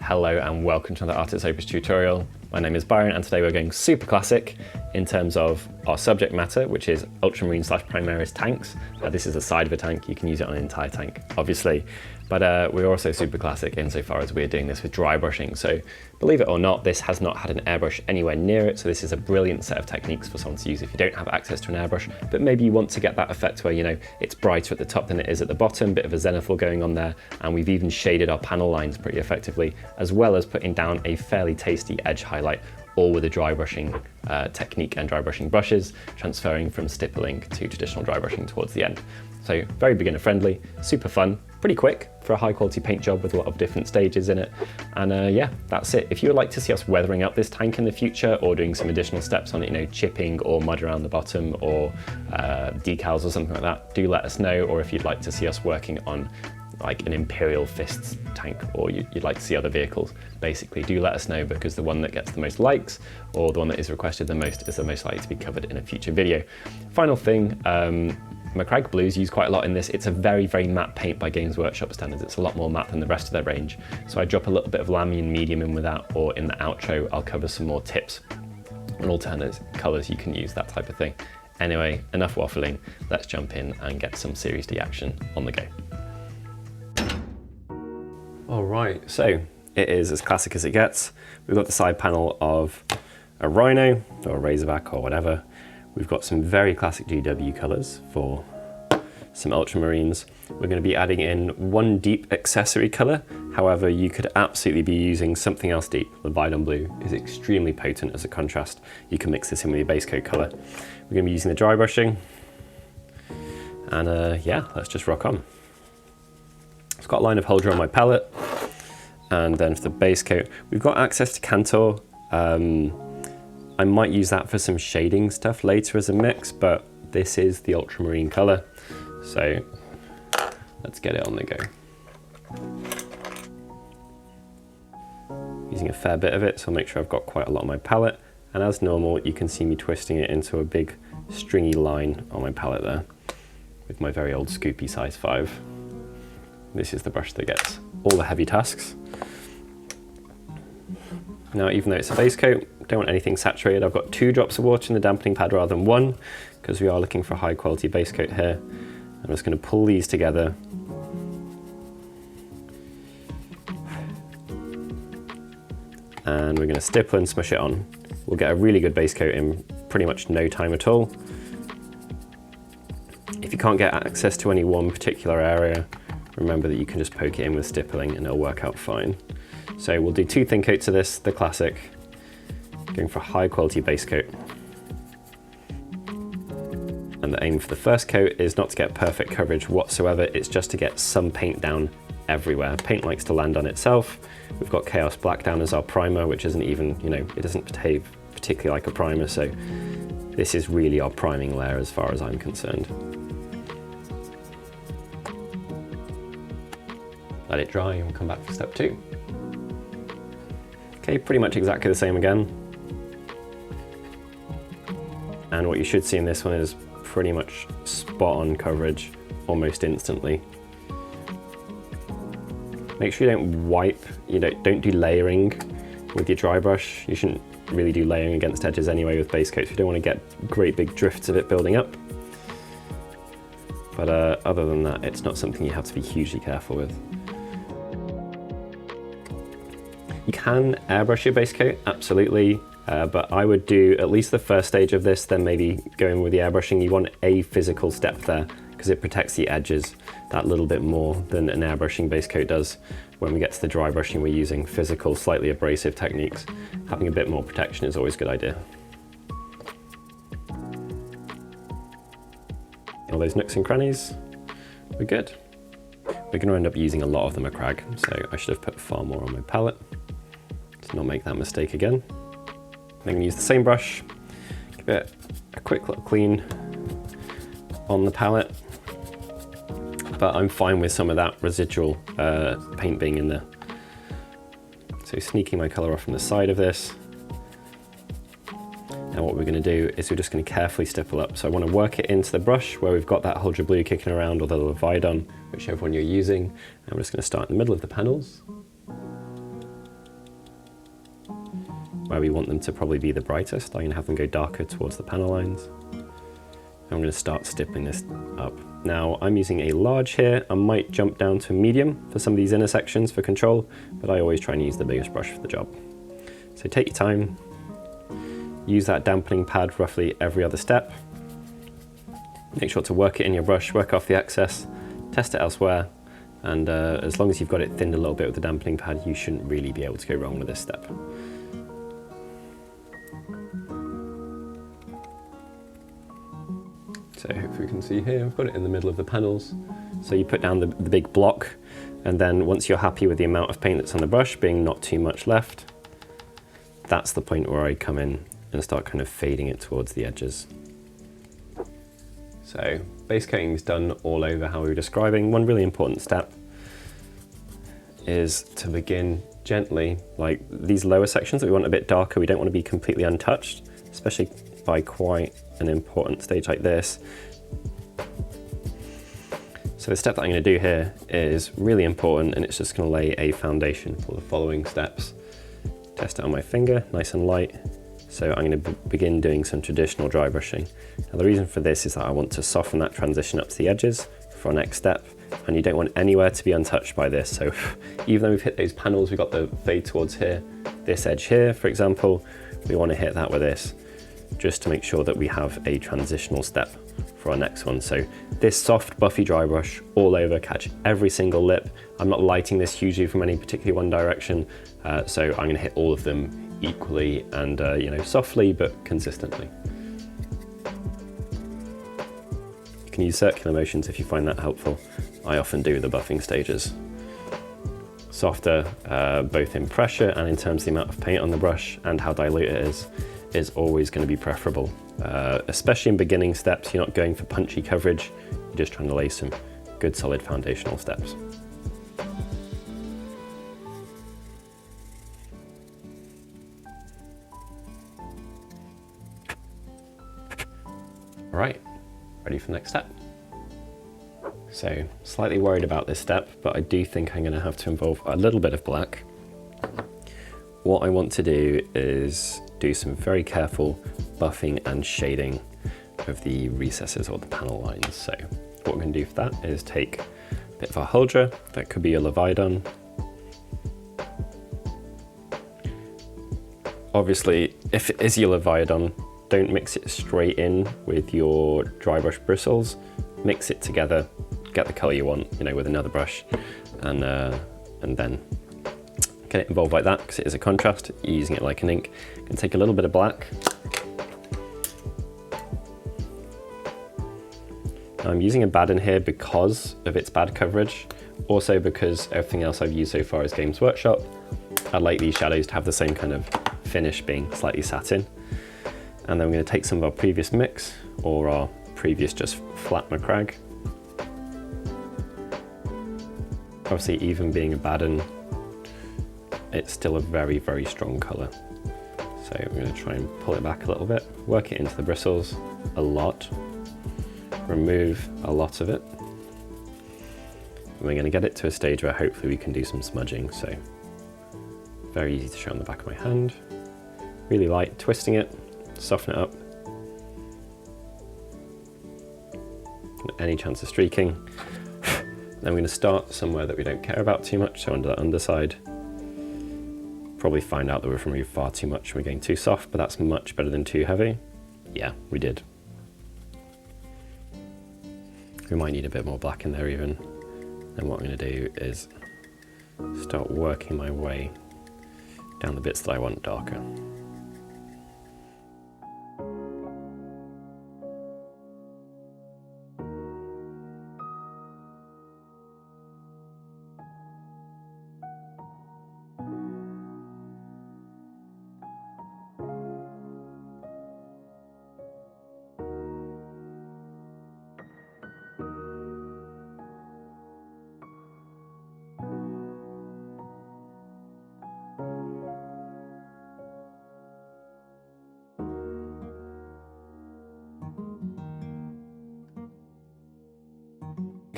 Hello and welcome to another Artis Opus tutorial. My name is Byron and today we're going super classic in terms of our subject matter, which is Ultramarine / Primaris tanks. This is the side of a tank, you can use it on an entire tank, obviously. But we're also super classic insofar as we're doing this with dry brushing. So believe it or not, this has not had an airbrush anywhere near it. So this is a brilliant set of techniques for someone to use if you don't have access to an airbrush, but maybe you want to get that effect where, you know, it's brighter at the top than it is at the bottom, bit of a zenithal going on there. And we've even shaded our panel lines pretty effectively, as well as putting down a fairly tasty edge highlight, all with a dry brushing technique and dry brushing brushes, transferring from stippling to traditional dry brushing towards the end. So very beginner friendly, super fun, pretty quick for a high quality paint job with a lot of different stages in it. And yeah, that's it. If you would like to see us weathering up this tank in the future or doing some additional steps on it, you know, chipping or mud around the bottom or decals or something like that, do let us know. Or if you'd like to see us working on like an Imperial Fists tank, or you'd like to see other vehicles, basically do let us know, because the one that gets the most likes or the one that is requested the most is the most likely to be covered in a future video. Final thing, MACRAGGE blues used quite a lot in this. It's a very, very matte paint by Games Workshop standards. It's a lot more matte than the rest of their range. So I drop a little bit of Lamy and medium in with that, or in the outro, I'll cover some more tips on alternate colors you can use, that type of thing. Anyway, enough waffling. Let's jump in and get some Series D action on the go. All right, so it is as classic as it gets. We've got the side panel of a Rhino or a Razorback or whatever. We've got some very classic GW colors for some Ultramarines. We're going to be adding in one deep accessory color. However, you could absolutely be using something else deep. LEVIADON blue is extremely potent as a contrast. You can mix this in with your base coat color. We're going to be using the dry brushing. And yeah, let's just rock on. I've got a line of Holder on my palette, and then for the base coat, we've got access to Cantor. I might use that for some shading stuff later as a mix, but this is the ultramarine color, so let's get it on the go. Using a fair bit of it, so I'll make sure I've got quite a lot on my palette, and as normal, you can see me twisting it into a big stringy line on my palette there with my very old Scoopy size 5. This is the brush that gets all the heavy tasks. Now, even though it's a base coat, don't want anything saturated. I've got 2 drops of water in the dampening pad rather than 1, because we are looking for a high quality base coat here. I'm just going to pull these together. And we're going to stipple and smush it on. We'll get a really good base coat in pretty much no time at all. If you can't get access to any one particular area, remember that you can just poke it in with stippling and it'll work out fine. So we'll do 2 thin coats of this, the classic, going for a high quality base coat. And the aim for the first coat is not to get perfect coverage whatsoever, it's just to get some paint down everywhere. Paint likes to land on itself. We've got Chaos Black down as our primer, which isn't even, you know, it doesn't behave particularly like a primer, so this is really our priming layer as far as I'm concerned. Let it dry and we'll come back for step 2. Okay, pretty much exactly the same again. And what you should see in this one is pretty much spot on coverage almost instantly. Make sure you don't wipe, don't do layering with your dry brush. You shouldn't really do layering against edges anyway with base coats. You don't want to get great big drifts of it building up. But other than that, it's not something you have to be hugely careful with. You can airbrush your base coat, absolutely, but I would do at least the first stage of this, then maybe go in with the airbrushing. You want a physical step there, because it protects the edges that little bit more than an airbrushing base coat does. When we get to the dry brushing, we're using physical, slightly abrasive techniques. Having a bit more protection is always a good idea. All those nooks and crannies, we're good. We're going to end up using a lot of the MACRAGGE, so I should have put far more on my palette. Not make that mistake again. I'm going to use the same brush, give it a quick little clean on the palette, but I'm fine with some of that residual paint being in there. So sneaking my colour off from the side of this. Now what we're going to do is we're just going to carefully stipple up. So I want to work it into the brush where we've got that Ultra blue kicking around, or the LEVIADON, whichever one you're using. And I'm just going to start in the middle of the panels. where we want them to probably be the brightest. I'm going to have them go darker towards the panel lines. I'm going to start stippling this up. Now I'm using a large here. I might jump down to medium for some of these intersections for control, but I always try and use the biggest brush for the job. So take your time, use that dampening pad roughly every other step. Make sure to work it in your brush, work off the excess, test it elsewhere, and as long as you've got it thinned a little bit with the dampening pad, you shouldn't really be able to go wrong with this step. So hopefully we can see here, I've got it in the middle of the panels. So you put down the big block, and then once you're happy with the amount of paint that's on the brush, being not too much left, that's the point where I come in and start kind of fading it towards the edges. So base coating is done all over how we were describing. One really important step is to begin gently, like these lower sections that we want a bit darker, we don't want to be completely untouched, especially by quite an important stage like this. So the step that I'm going to do here is really important, and it's just going to lay a foundation for the following steps. Test it on my finger, nice and light. So I'm going to begin doing some traditional dry brushing. Now the reason for this is that I want to soften that transition up to the edges for our next step, and you don't want anywhere to be untouched by this. So even though we've hit those panels, we've got the fade towards here, this edge here, for example, we want to hit that with this, just to make sure that we have a transitional step for our next one. So this soft buffy dry brush all over, catch every single lip. I'm not lighting this hugely from any particular one direction, so I'm going to hit all of them equally and you know, softly but consistently. You can use circular motions if you find that helpful. I often do the buffing stages. Softer, both in pressure and in terms of the amount of paint on the brush and how dilute it is always going to be preferable. Especially in beginning steps, you're not going for punchy coverage, you're just trying to lay some good solid foundational steps. All right, ready for the next step. So slightly worried about this step, but I do think I'm going to have to involve a little bit of black. What I want to do is do some very careful buffing and shading of the recesses or the panel lines. So what we're going to do for that is take a bit of our Huldra, that could be a LEVIADON. Obviously, if it is your LEVIADON, don't mix it straight in with your dry brush bristles. Mix it together, get the color you want, you know, with another brush, and then get it involved like that, because it is a contrast. You're using it like an ink. You can take a little bit of black. Now I'm using ABADDON here because of its bad coverage, also because everything else I've used so far is Games Workshop. I like these shadows to have the same kind of finish, being slightly satin. And then we're going to take some of our previous mix, or our previous just flat MACRAGGE. Obviously, even being ABADDON, it's still a very, very strong color. So I'm going to try and pull it back a little bit, work it into the bristles a lot, remove a lot of it. And we're going to get it to a stage where hopefully we can do some smudging. So very easy to show on the back of my hand. Really light, twisting it, soften it up. Any chance of streaking. Then we're going to start somewhere that we don't care about too much, so under that underside. Probably find out that we've removed far too much and we're getting too soft, but that's much better than too heavy. Yeah, we did. We might need a bit more black in there even. And what I'm going to do is start working my way down the bits that I want darker.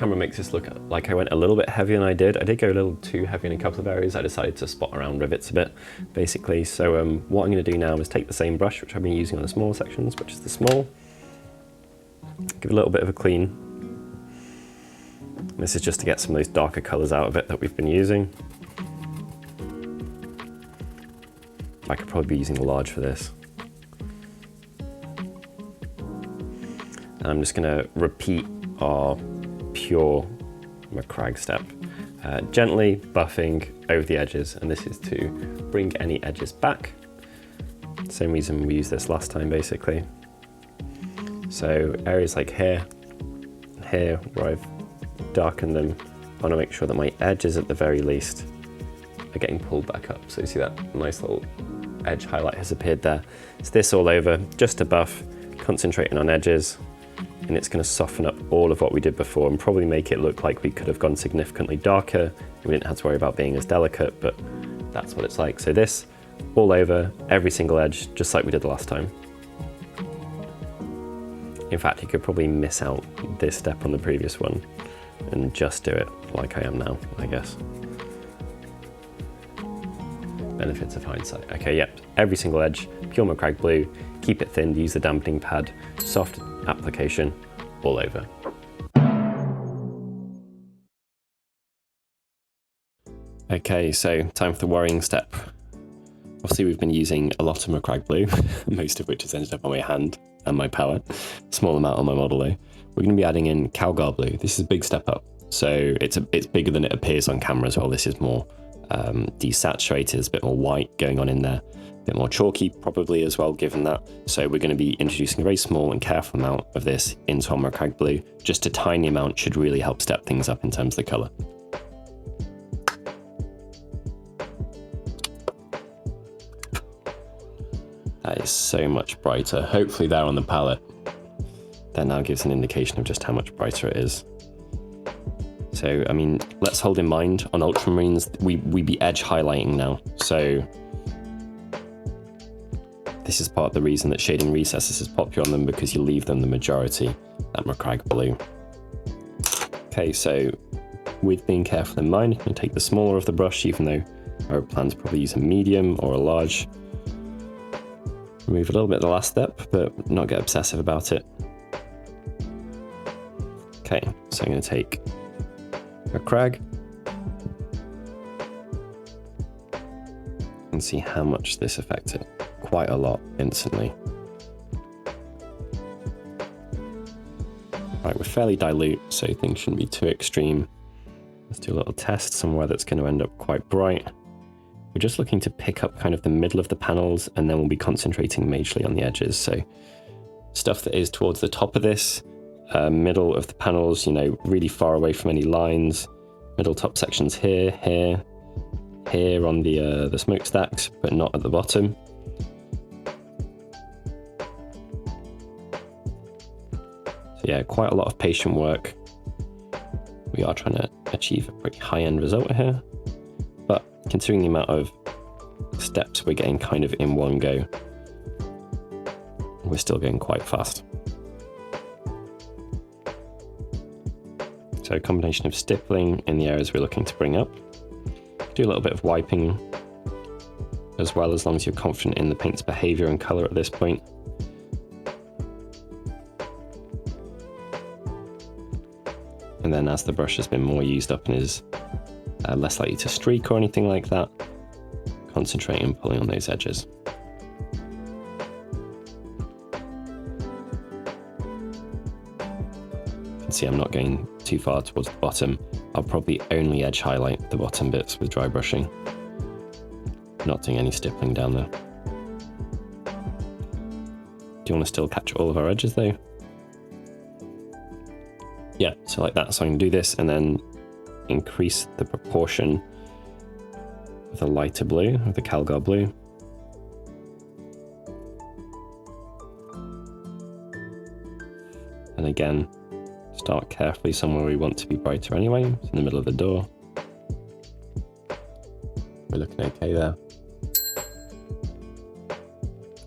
camera makes this look like I went a little bit heavier than I did. I did go a little too heavy in a couple of areas. I decided to spot around rivets a bit, basically. So what I'm going to do now is take the same brush, which I've been using on the small sections, which is the small, give it a little bit of a clean. This is just to get some of those darker colours out of it that we've been using. I could probably be using the large for this. And I'm just going to repeat our pure MACRAGGE step, gently buffing over the edges, and this is to bring any edges back. Same reason we used this last time, basically. So areas like here, and here, where I've darkened them, I want to make sure that my edges at the very least are getting pulled back up. So you see that nice little edge highlight has appeared there. It's this all over, just a buff, concentrating on edges, and it's going to soften up all of what we did before and probably make it look like we could have gone significantly darker. We didn't have to worry about being as delicate, but that's what it's like. So this all over every single edge, just like we did the last time. In fact, you could probably miss out this step on the previous one and just do it like I am now, I guess. Benefits of hindsight. Okay, yep, every single edge, pure MACRAGGE blue, keep it thin, use the dampening pad, soft application all over. Okay, so time for the worrying step. Obviously we've been using a lot of MACRAGGE blue, most of which has ended up on my hand and my palette, small amount on my model though. We're going to be adding in CALGAR blue. This is a big step up, so it's bigger than it appears on camera as well. This is more desaturated, there's a bit more white going on in there. A bit more chalky probably as well, given that. So we're going to be introducing a very small and careful amount of this into our MACRAGGE blue. Just a tiny amount should really help step things up in terms of the colour. That is so much brighter. Hopefully there on the palette, that now gives an indication of just how much brighter it is. So, I mean, let's hold in mind on Ultramarines, we be edge highlighting now. So this is part of the reason that shading recesses is popular on them, because you leave them the majority, that MACRAGGE blue. Okay, so with being careful in mind, I'm going to take the smaller of the brush, even though I plan to probably use a medium or a large. Remove a little bit of the last step, but not get obsessive about it. Okay, so I'm going to take MACRAGGE and see how much this affected. Quite a lot instantly. Right, we're fairly dilute, so things shouldn't be too extreme. Let's do a little test somewhere that's going to end up quite bright. We're just looking to pick up kind of the middle of the panels, and then we'll be concentrating majorly on the edges. So stuff that is towards the top of this, middle of the panels, you know, really far away from any lines. Middle top sections here, here, here on the smokestacks, but not at the bottom. So yeah, quite a lot of patient work. We are trying to achieve a pretty high-end result here, but considering the amount of steps we're getting kind of in one go, we're still going quite fast. So a combination of stippling in the areas we're looking to bring up. Do a little bit of wiping as well, as long as you're confident in the paint's behavior and color at this point. And then as the brush has been more used up and is less likely to streak or anything like that, concentrate on pulling on those edges. You can see I'm not going too far towards the bottom. I'll probably only edge highlight the bottom bits with dry brushing. Not doing any stippling down there. Do you want to still catch all of our edges though? Yeah, so like that. So I'm going to do this and then increase the proportion of the lighter blue, of the CALGAR blue. And again, start carefully somewhere we want to be brighter anyway. It's in the middle of the door. We're looking okay there.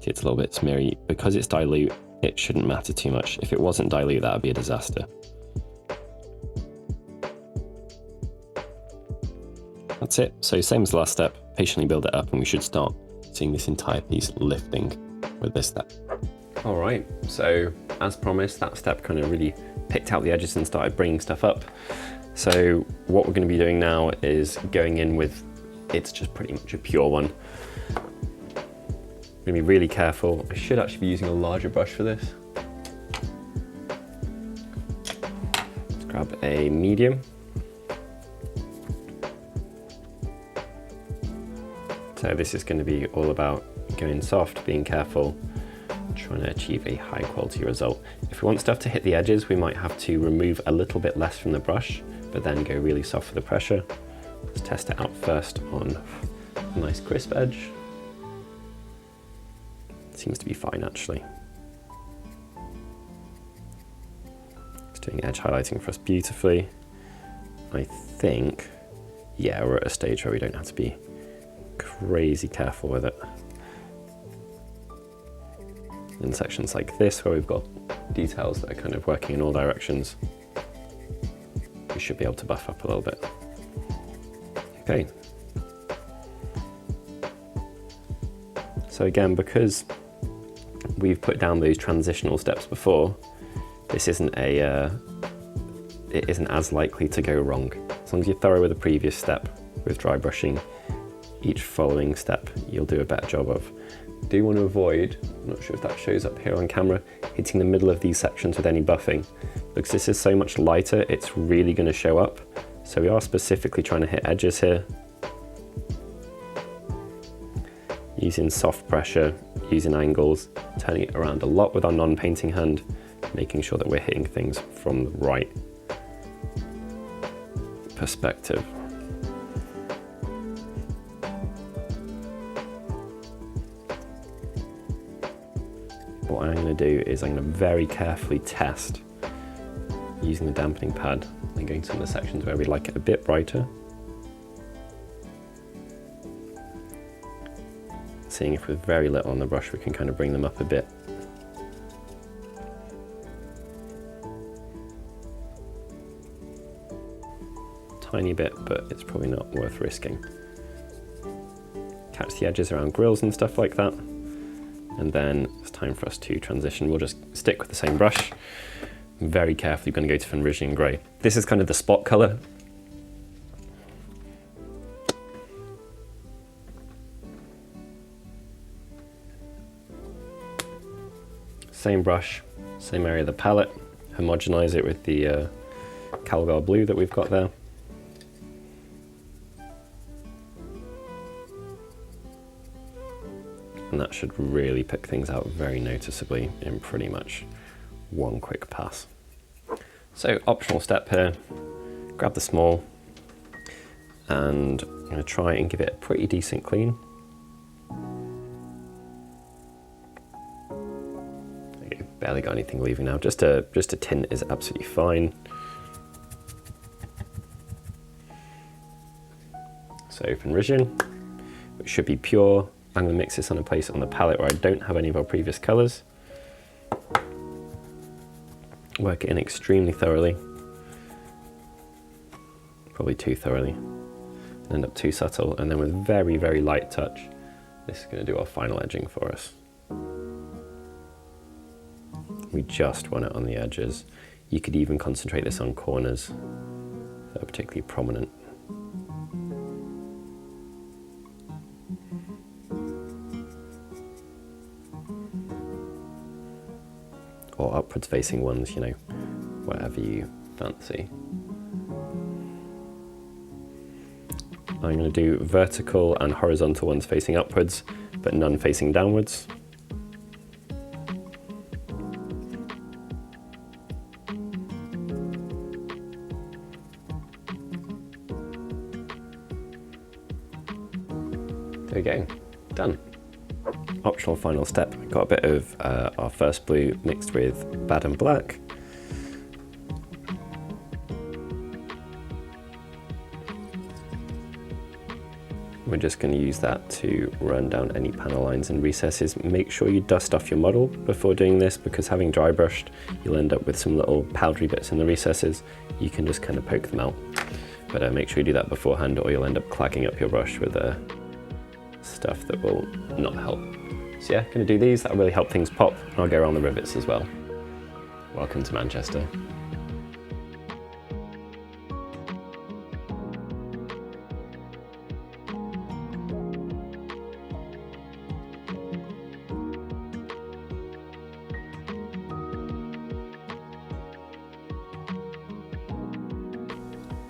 See, it's a little bit smeary. Because it's dilute, it shouldn't matter too much. If it wasn't dilute, that would be a disaster. that's it. So same as the last step, patiently build it up and we should start seeing this entire piece lifting with this step. All right, so as promised, that step kind of really picked out the edges and started bringing stuff up. So what we're going to be doing now is going in with, it's just pretty much a pure one. I'm going to be really careful. I should actually be using a larger brush for this. Let's grab a medium. So this is going to be all about going soft, being careful, trying to achieve a high quality result. If we want stuff to hit the edges, we might have to remove a little bit less from the brush, but then go really soft for the pressure. Let's test it out first on a nice crisp edge. Seems to be fine actually. It's doing edge highlighting for us beautifully. I think, yeah, we're at a stage where we don't have to be crazy careful with it. In sections like this, where we've got details that are kind of working in all directions, we should be able to buff up a little bit. Okay. So again, because we've put down those transitional steps before, this isn't it isn't as likely to go wrong. As long as you're thorough with the previous step with dry brushing, each following step you'll do a better job of. Do want to avoid, I'm not sure if that shows up here on camera, hitting the middle of these sections with any buffing. Because this is so much lighter, it's really going to show up. So we are specifically trying to hit edges here. Using soft pressure, using angles, turning it around a lot with our non-painting hand, making sure that we're hitting things from the right perspective. What I'm going to do is I'm going to very carefully test using the dampening pad and going to some of the sections where we like it a bit brighter. Seeing if with very little on the brush we can kind of bring them up a bit. Tiny bit, but it's probably not worth risking. Catch the edges around grills and stuff like that. And then it's time for us to transition. We'll just stick with the same brush. Very carefully going to go to FENRISIAN grey. This is kind of the spot colour. Same brush, same area of the palette. Homogenize it with the CALGAR blue that we've got there. And that should really pick things out very noticeably in pretty much one quick pass. So optional step here, grab the small and I'm going to try and give it a pretty decent clean. Okay, barely got anything leaving now, just a tint is absolutely fine. So FENRISIAN, which should be pure. I'm going to mix this on a place on the palette where I don't have any of our previous colours. Work it in extremely thoroughly. Probably too thoroughly. End up too subtle, and then with very, very light touch, this is going to do our final edging for us. We just want it on the edges. You could even concentrate this on corners that are particularly prominent. Or upwards facing ones, you know, whatever you fancy. I'm going to do vertical and horizontal ones facing upwards, but none facing downwards. There we go, done. Optional final step, got a bit of our first blue mixed with ABADDON black. We're just going to use that to run down any panel lines and recesses. Make sure you dust off your model before doing this, because having dry brushed, you'll end up with some little powdery bits in the recesses. You can just kind of poke them out. but make sure you do that beforehand or you'll end up clagging up your brush with stuff that will not help. So yeah, gonna do these, that'll really help things pop, and I'll go around the rivets as well. Welcome to Manchester.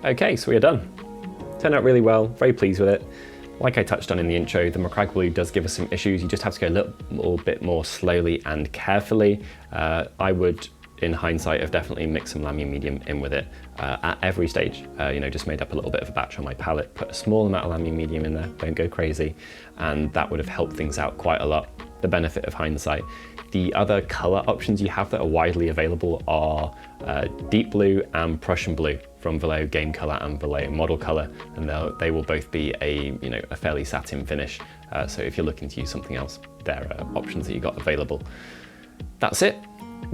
Okay, so we are done. Turned out really well, very pleased with it. Like I touched on in the intro, the MACRAGGE blue does give us some issues. You just have to go a little bit more slowly and carefully. I would, in hindsight, have definitely mixed some Lamy medium in with it at every stage. You know, just made up a little bit of a batch on my palette, put a small amount of Lamy medium in there, don't go crazy, and that would have helped things out quite a lot. The benefit of hindsight. The other color options you have that are widely available are deep blue and Prussian blue from Vallejo Game Color and Vallejo Model Color, and they will both be a fairly satin finish. So if you're looking to use something else, there are options that you got available. That's it.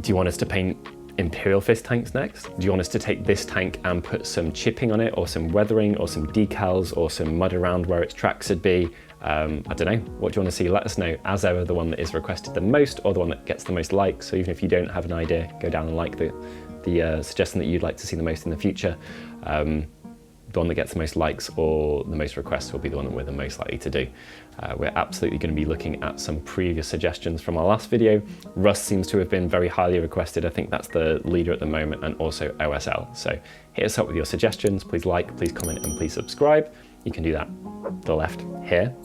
Do you want us to paint Imperial Fist tanks next? Do you want us to take this tank and put some chipping on it, or some weathering, or some decals, or some mud around where its tracks would be? I don't know. What do you want to see? Let us know. As ever, the one that is requested the most, or the one that gets the most likes. So even if you don't have an idea, go down and like the suggestion that you'd like to see the most in the future. The one that gets the most likes or the most requests will be the one that we're the most likely to do. We're absolutely going to be looking at some previous suggestions from our last video. Rust seems to have been very highly requested. I think that's the leader at the moment, and also OSL. So hit us up with your suggestions. Please like, please comment, and please subscribe. You can do that to the left here.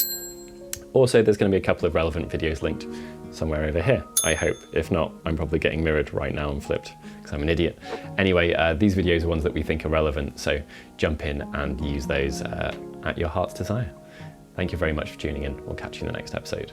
Also, there's going to be a couple of relevant videos linked somewhere over here, I hope. If not, I'm probably getting mirrored right now and flipped because I'm an idiot. Anyway, these videos are ones that we think are relevant, so jump in and use those at your heart's desire. Thank you very much for tuning in. We'll catch you in the next episode.